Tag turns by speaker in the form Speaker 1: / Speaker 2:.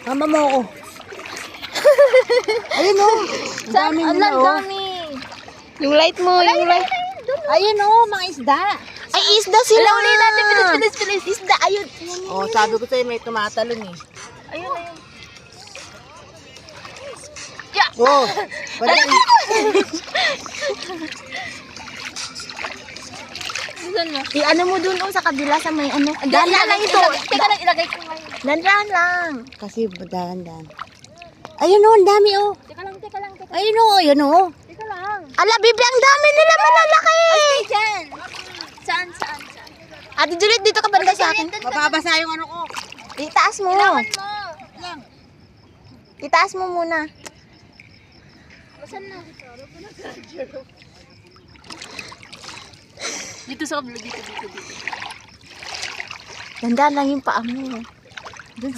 Speaker 1: Mama mo ako. Ayun o. Ang dami nila o.
Speaker 2: Yung light mo, yung light.
Speaker 1: Ayun o, mga isda.
Speaker 2: Ay, isda sila.
Speaker 1: Uli natin,
Speaker 2: Bilis. Isda, ayun.
Speaker 1: O, sabi ko sa'yo may tumatalon eh.
Speaker 2: Ayun.
Speaker 1: Oo.
Speaker 2: I-ano mo dun sa kabila sa may ano. Dahan lang ito. Teka lang, ilagay ko ngayon. Dahan lang.
Speaker 1: Kasi dahan-dahan. Ayun o, ang dami o.
Speaker 2: Teka lang.
Speaker 1: Ayun o, ayun o.
Speaker 2: Teka lang. Ala, bibi, ang dami nila malalaki. Okay, dyan. Saan? Ate Juliet, dito ka banda sa akin.
Speaker 1: Mababasa yung ano ko.
Speaker 2: Itaas mo. Itaas mo muna. Saan na? Dito sa kabila, dito. Ganda lang yung paa mo. Dun